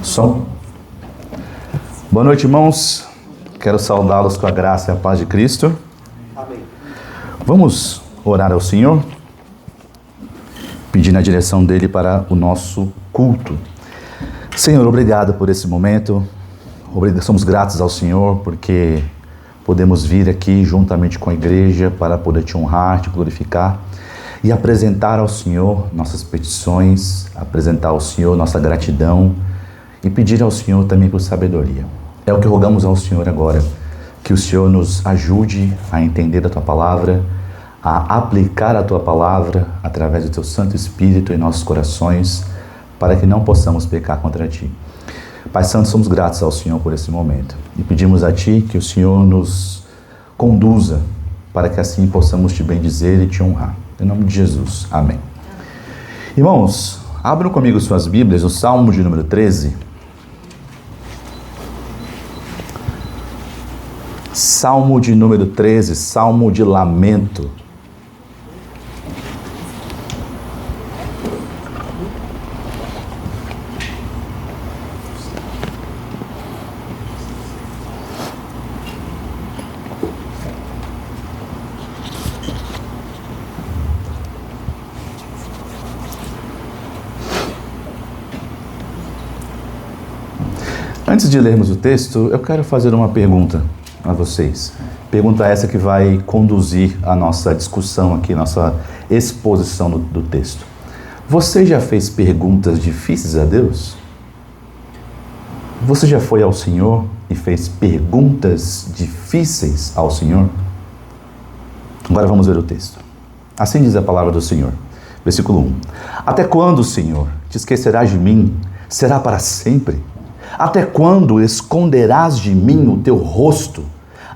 Som. Boa noite, irmãos. Quero saudá-los com a graça e a paz de Cristo. Amém. Vamos orar ao Senhor, pedindo a direção dele para o nosso culto. Senhor, obrigado por esse momento. Somos gratos ao Senhor porque podemos vir aqui juntamente com a igreja para poder te honrar, te glorificar e apresentar ao Senhor nossas petições, apresentar ao Senhor nossa gratidão e pedir ao Senhor também por sabedoria. É o que rogamos ao Senhor agora, que o Senhor nos ajude a entender a Tua Palavra, a aplicar a Tua Palavra através do Teu Santo Espírito em nossos corações, para que não possamos pecar contra Ti. Pai Santo, somos gratos ao Senhor por esse momento e pedimos a Ti que o Senhor nos conduza para que assim possamos Te bendizer e Te honrar. Em nome de Jesus. Amém. Irmãos, abram comigo suas Bíblias, o Salmo de número 13. Salmo de número 13, Salmo de lamento. Antes de lermos o texto, eu quero fazer uma pergunta a vocês. Pergunta essa que vai conduzir a nossa discussão aqui, nossa exposição do texto. Você já fez perguntas difíceis a Deus? Você já foi ao Senhor e fez perguntas difíceis ao Senhor? Agora vamos ver o texto. Assim diz a palavra do Senhor. Versículo 1. Até quando, Senhor, te esquecerás de mim? Será para sempre? Até quando esconderás de mim o teu rosto?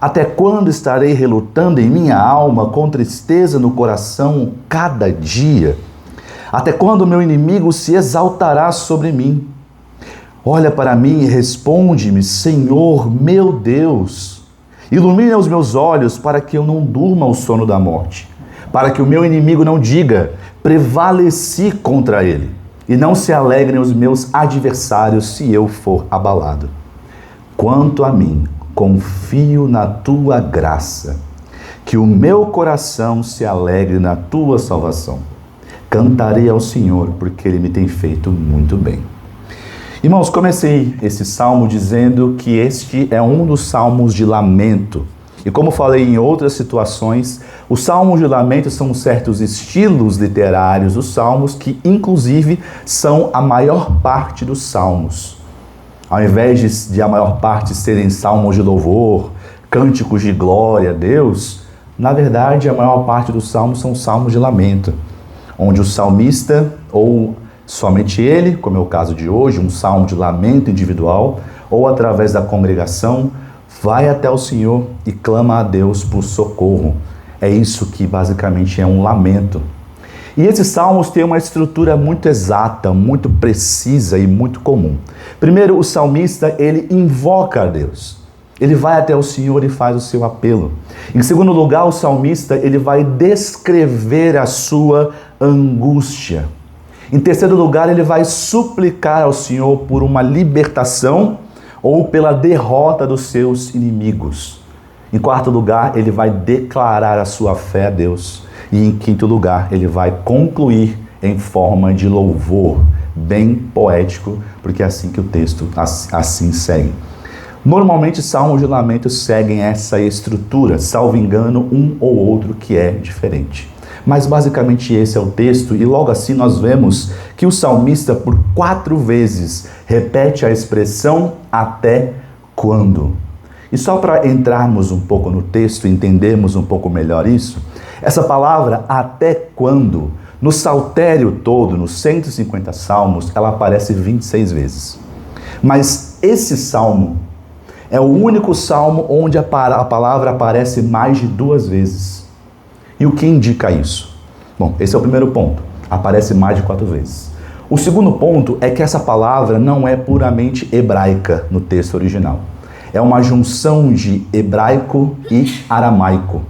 Até quando estarei relutando em minha alma, com tristeza no coração cada dia? Até quando meu inimigo se exaltará sobre mim? Olha para mim e responde-me, Senhor, meu Deus. Ilumina os meus olhos para que eu não durma o sono da morte, para que o meu inimigo não diga, prevaleci contra ele. E não se alegrem os meus adversários se eu for abalado. Quanto a mim, confio na tua graça, que o meu coração se alegre na tua salvação. Cantarei ao Senhor, porque Ele me tem feito muito bem. Irmãos, comecei esse salmo dizendo que este é um dos salmos de lamento. E como falei em outras situações, os salmos de lamento são certos estilos literários dos salmos que, inclusive, são a maior parte dos salmos. Ao invés de a maior parte serem salmos de louvor, cânticos de glória a Deus, na verdade, a maior parte dos salmos são salmos de lamento, onde o salmista, ou somente ele, como é o caso de hoje, um salmo de lamento individual, ou através da congregação, vai até o Senhor e clama a Deus por socorro. É isso que basicamente é um lamento. E esses salmos têm uma estrutura muito exata, muito precisa e muito comum. Primeiro, o salmista, ele invoca a Deus. Ele vai até o Senhor e faz o seu apelo. Em segundo lugar, o salmista, ele vai descrever a sua angústia. Em terceiro lugar, ele vai suplicar ao Senhor por uma libertação ou pela derrota dos seus inimigos. Em quarto lugar, ele vai declarar a sua fé a Deus. E em quinto lugar, ele vai concluir em forma de louvor, bem poético, porque é assim que o texto assim segue. Normalmente, salmos de lamento seguem essa estrutura, salvo engano, um ou outro que é diferente. Mas basicamente esse é o texto, e logo assim nós vemos que o salmista por 4 vezes repete a expressão até quando. E só para entrarmos um pouco no texto e entendermos um pouco melhor isso, essa palavra até quando, no saltério todo, nos 150 salmos, ela aparece 26 vezes. Mas esse salmo é o único salmo onde a palavra aparece mais de 2 vezes. E o que indica isso? Bom, esse é o primeiro ponto. Aparece mais de 4 vezes. O segundo ponto é que essa palavra não é puramente hebraica no texto original. É uma junção de hebraico e aramaico.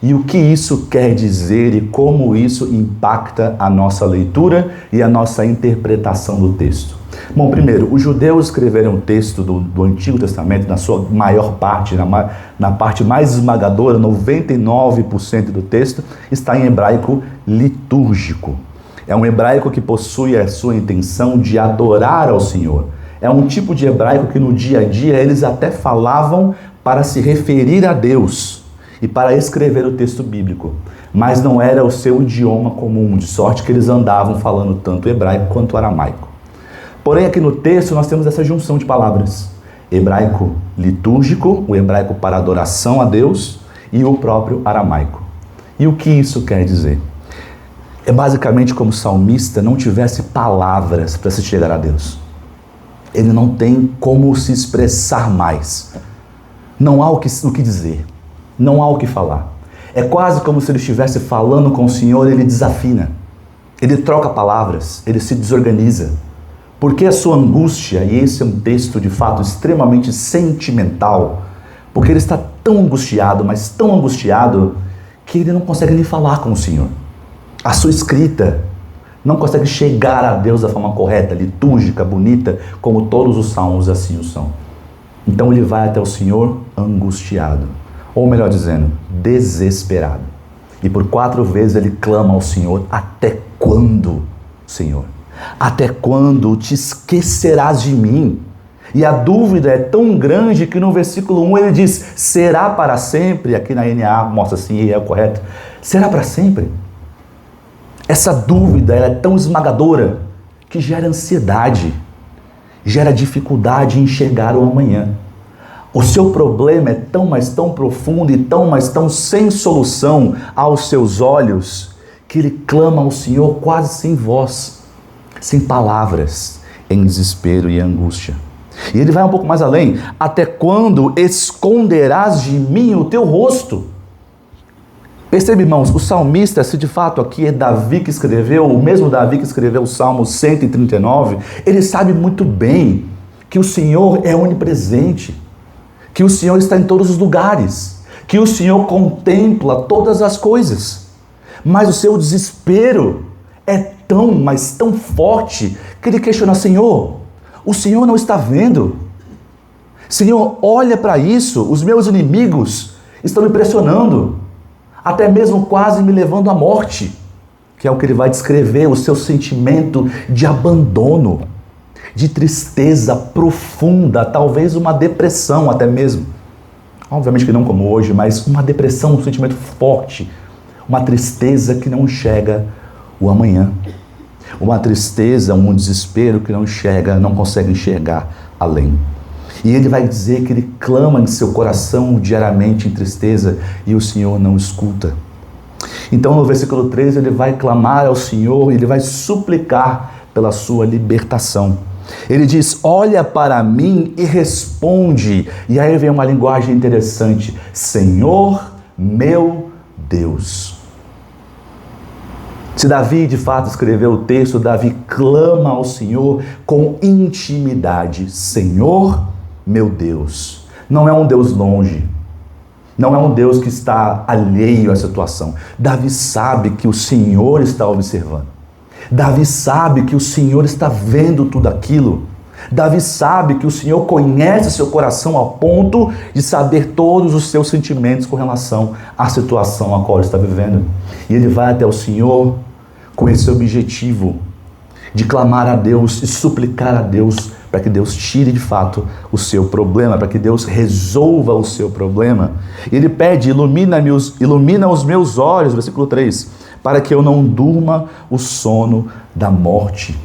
e o que isso quer dizer e como isso impacta a nossa leitura e a nossa interpretação do texto. Bom, primeiro, os judeus escreveram o texto do Antigo Testamento, na sua maior parte, na parte mais esmagadora, 99% do texto, está em hebraico litúrgico. É um hebraico que possui a sua intenção de adorar ao Senhor. É um tipo de hebraico que no dia a dia eles até falavam para se referir a Deus e para escrever o texto bíblico, mas não era o seu idioma comum, de sorte que eles andavam falando tanto hebraico quanto aramaico. Porém, aqui no texto nós temos essa junção de palavras: hebraico litúrgico, o hebraico para adoração a Deus, e o próprio aramaico. E o que isso quer dizer? É basicamente como se o salmista não tivesse palavras para se chegar a Deus. Ele não tem como se expressar mais. Não há o que dizer. Não há o que falar. É quase como se ele estivesse falando com o Senhor, ele desafina. Ele troca palavras, ele se desorganiza. Porque a sua angústia, e esse é um texto de fato extremamente sentimental, porque ele está tão angustiado, mas tão angustiado, que ele não consegue nem falar com o Senhor. A sua escrita não consegue chegar a Deus da forma correta, litúrgica, bonita, como todos os salmos assim o são. Então ele vai até o Senhor angustiado, ou melhor dizendo, desesperado. E por 4 vezes ele clama ao Senhor: até quando, Senhor? Até quando te esquecerás de mim? E a dúvida é tão grande que no versículo 1 ele diz: será para sempre? Aqui na NA mostra assim, e é o correto. Será para sempre? Essa dúvida ela é tão esmagadora que gera ansiedade, gera dificuldade em enxergar o amanhã. O seu problema é tão, mas tão profundo e tão, mas tão sem solução aos seus olhos, que ele clama ao Senhor quase sem voz, sem palavras, em desespero e angústia. E ele vai um pouco mais além: até quando esconderás de mim o teu rosto? Percebe, irmãos, o salmista, se de fato aqui é Davi que escreveu, o mesmo Davi que escreveu o Salmo 139, ele sabe muito bem que o Senhor é onipresente, que o Senhor está em todos os lugares, que o Senhor contempla todas as coisas. Mas o seu desespero é tão, mas tão forte, que ele questiona: Senhor, o Senhor não está vendo? Senhor, olha para isso, os meus inimigos estão me pressionando, até mesmo quase me levando à morte, que é o que ele vai descrever, o seu sentimento de abandono, de tristeza profunda, talvez uma depressão até mesmo. Obviamente que não como hoje, mas uma depressão, um sentimento forte, uma tristeza que não enxerga o amanhã, uma tristeza, um desespero que não enxerga, não consegue enxergar além. E ele vai dizer que ele clama em seu coração diariamente em tristeza e o Senhor não escuta. Então no versículo 13 ele vai clamar ao Senhor, ele vai suplicar pela sua libertação. Ele diz: olha para mim e responde. E aí vem uma linguagem interessante: Senhor meu Deus. Se Davi de fato escreveu o texto, Davi clama ao Senhor com intimidade: Senhor meu Deus. Não é um Deus longe, não é um Deus que está alheio à situação. Davi sabe que o Senhor está observando. Davi sabe que o Senhor está vendo tudo aquilo. Davi sabe que o Senhor conhece seu coração ao ponto de saber todos os seus sentimentos com relação à situação a qual ele está vivendo. E ele vai até o Senhor com esse objetivo de clamar a Deus e suplicar a Deus para que Deus tire de fato o seu problema, para que Deus resolva o seu problema. Ele pede: ilumina os meus olhos, versículo 3, para que eu não durma o sono da morte.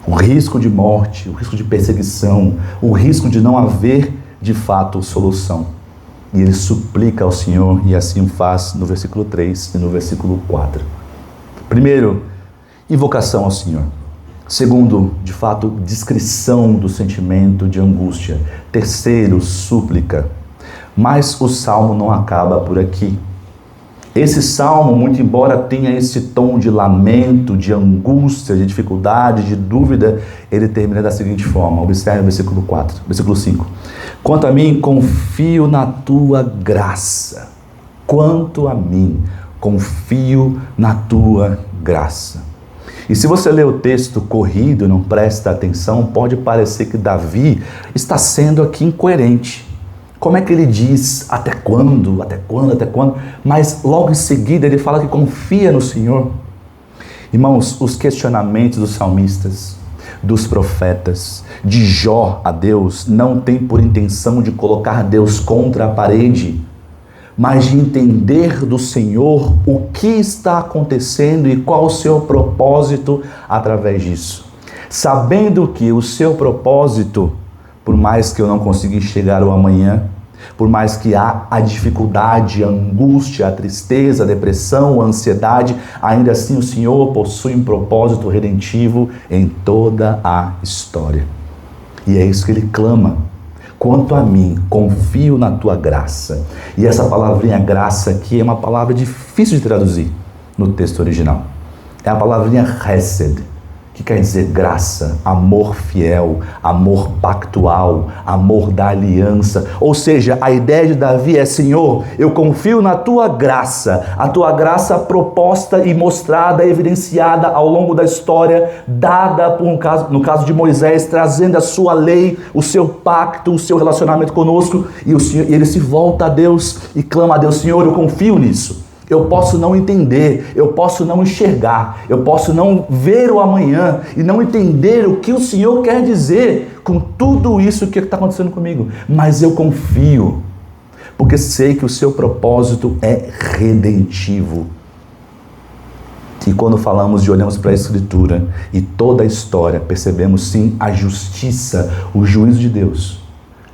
O risco de morte, o risco de perseguição, o risco de não haver de fato solução. E ele suplica ao Senhor, e assim o faz no versículo 3 e no versículo 4. Primeiro, invocação ao Senhor. Segundo, de fato, descrição do sentimento de angústia. Terceiro, súplica. Mas o salmo não acaba por aqui. Esse salmo, muito embora tenha esse tom de lamento, de angústia, de dificuldade, de dúvida, ele termina da seguinte forma. Observe o versículo 5. Quanto a mim, confio na tua graça. quanto a mim, confio na tua graça. E se você lê o texto corrido e não presta atenção, pode parecer que Davi está sendo aqui incoerente. Como é que ele diz até quando, até quando, até quando? Mas logo em seguida ele fala que confia no Senhor. Irmãos, os questionamentos dos salmistas, dos profetas, de Jó a Deus, não tem por intenção de colocar Deus contra a parede, mas de entender do Senhor o que está acontecendo e qual o seu propósito através disso. Sabendo que o seu propósito, por mais que eu não consiga enxergar o amanhã, por mais que há a dificuldade, a angústia, a tristeza, a depressão, a ansiedade, ainda assim o Senhor possui um propósito redentivo em toda a história. E é isso que ele clama. Quanto a mim, confio na tua graça. E essa palavrinha graça aqui é uma palavra difícil de traduzir no texto original. É a palavrinha hesed, que quer dizer graça, amor fiel, amor pactual, amor da aliança. Ou seja, a ideia de Davi é: Senhor, eu confio na tua graça, a tua graça proposta e mostrada, evidenciada ao longo da história, dada por no caso de Moisés, trazendo a sua lei, o seu pacto, o seu relacionamento conosco, e ele se volta a Deus e clama a Deus: Senhor, eu confio nisso. Eu posso não entender, eu posso não enxergar, eu posso não ver o amanhã e não entender o que o Senhor quer dizer com tudo isso que está acontecendo comigo. Mas eu confio, porque sei que o seu propósito é redentivo. E quando falamos e olhamos para a Escritura e toda a história, percebemos sim a justiça, o juízo de Deus.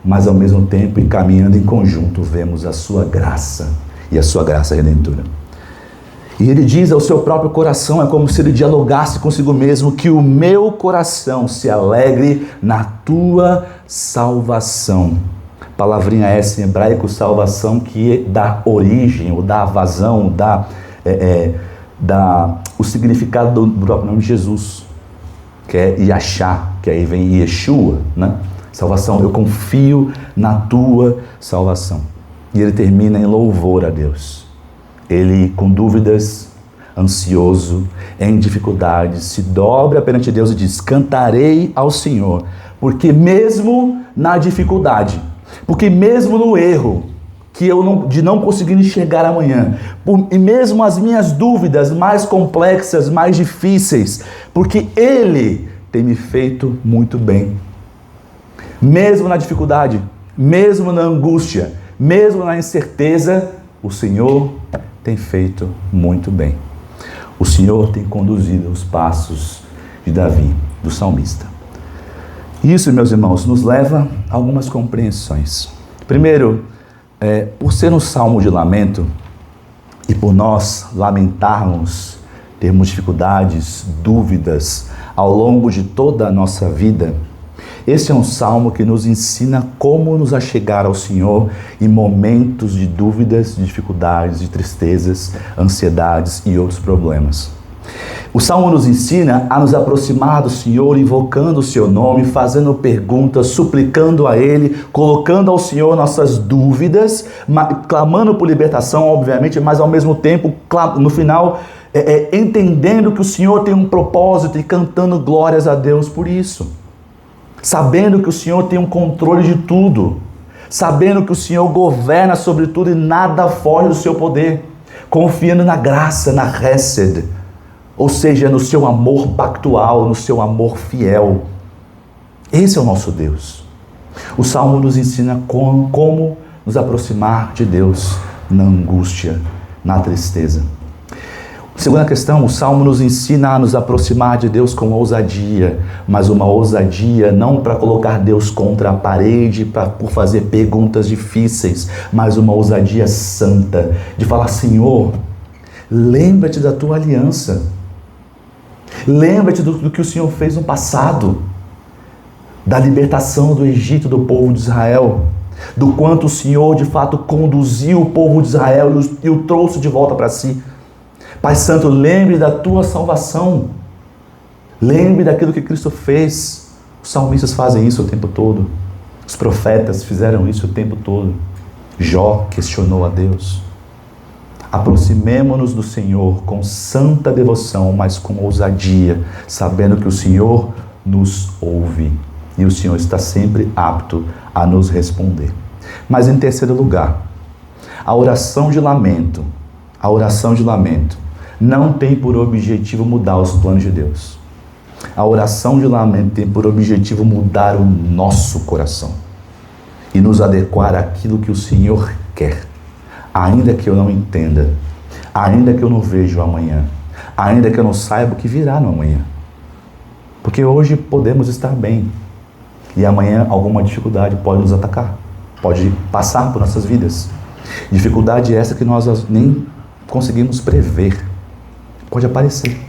Mas ao mesmo tempo, e caminhando em conjunto, vemos a sua graça. E a sua graça redentora. E ele diz ao seu próprio coração, é como se ele dialogasse consigo mesmo: que o meu coração se alegre na tua salvação. Palavrinha essa em hebraico, salvação, que dá origem, ou dá vazão, dá o significado do próprio nome de Jesus, que é Yashá, que aí vem Yeshua, né? Salvação, eu confio na tua salvação. E ele termina em louvor a Deus. Ele, com dúvidas, ansioso, em dificuldades, se dobra perante Deus e diz: cantarei ao Senhor, porque mesmo na dificuldade, porque mesmo no erro, de não conseguir enxergar amanhã, e mesmo as minhas dúvidas mais complexas, mais difíceis, porque Ele tem me feito muito bem. Mesmo na dificuldade, mesmo na angústia, mesmo na incerteza, o Senhor tem feito muito bem. O Senhor tem conduzido os passos de Davi, do salmista. Isso, meus irmãos, nos leva a algumas compreensões. Primeiro, por ser um salmo de lamento, e por nós lamentarmos, termos dificuldades, dúvidas ao longo de toda a nossa vida, esse é um salmo que nos ensina como nos achegar ao Senhor em momentos de dúvidas, de dificuldades, de tristezas, ansiedades e outros problemas. O salmo nos ensina a nos aproximar do Senhor, invocando o seu nome, fazendo perguntas, suplicando a Ele, colocando ao Senhor nossas dúvidas, clamando por libertação, obviamente, mas ao mesmo tempo, no final, entendendo que o Senhor tem um propósito e cantando glórias a Deus por isso. Sabendo que o Senhor tem um controle de tudo, sabendo que o Senhor governa sobre tudo e nada foge do seu poder, confiando na graça, na hesed, ou seja, no seu amor pactual, no seu amor fiel. Esse é o nosso Deus. O Salmo nos ensina como nos aproximar de Deus na angústia, na tristeza. Segunda questão, o Salmo nos ensina a nos aproximar de Deus com ousadia, mas uma ousadia não para colocar Deus contra a parede, por fazer perguntas difíceis, mas uma ousadia santa, de falar: Senhor, lembra-te da tua aliança, lembra-te do que o Senhor fez no passado, da libertação do Egito do povo de Israel, do quanto o Senhor de fato conduziu o povo de Israel e o trouxe de volta para si. Pai Santo, lembre da tua salvação. Lembre daquilo que Cristo fez. Os salmistas fazem isso o tempo todo. Os profetas fizeram isso o tempo todo. Jó questionou a Deus. Aproximemo-nos do Senhor com santa devoção, mas com ousadia, sabendo que o Senhor nos ouve e o Senhor está sempre apto a nos responder. Mas em terceiro lugar, a oração de lamento não tem por objetivo mudar os planos de Deus. A oração de lamento tem por objetivo mudar o nosso coração e nos adequar àquilo que o Senhor quer. Ainda que eu não entenda, ainda que eu não veja o amanhã, ainda que eu não saiba o que virá no amanhã. Porque hoje podemos estar bem e amanhã alguma dificuldade pode nos atacar, pode passar por nossas vidas. Dificuldade essa que nós nem conseguimos prever, pode aparecer.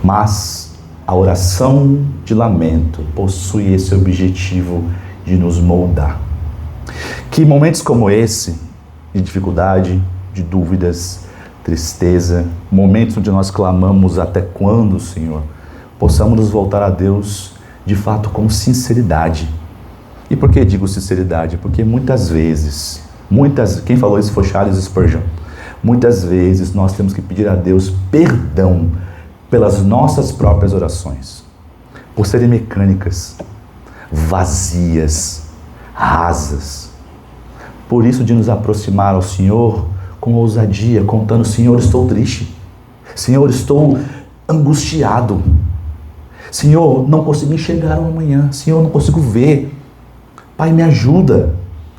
Mas a oração de lamento possui esse objetivo de nos moldar. Que momentos como esse, de dificuldade, de dúvidas, tristeza, momentos onde nós clamamos até quando, Senhor, possamos nos voltar a Deus de fato com sinceridade. E por que digo sinceridade? Porque muitas vezes, quem falou isso foi Charles Spurgeon, muitas vezes nós temos que pedir a Deus perdão pelas nossas próprias orações, por serem mecânicas, vazias, rasas. Por isso de nos aproximar ao Senhor com ousadia, contando: Senhor, estou triste. Senhor, estou angustiado. Senhor, não consigo enxergar o amanhã. Senhor, não consigo ver. Pai, me ajuda.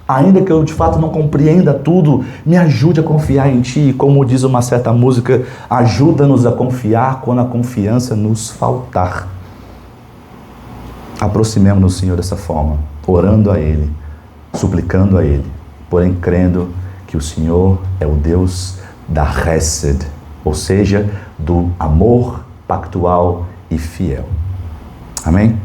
Ainda que eu de fato não compreenda tudo, me ajude a confiar em Ti. E como diz uma certa música, ajuda-nos a confiar quando a confiança nos faltar. Aproximemo-nos, Senhor, dessa forma, orando a Ele, suplicando a Ele, porém crendo que o Senhor é o Deus da Hesed, ou seja, do amor pactual e fiel. Amém?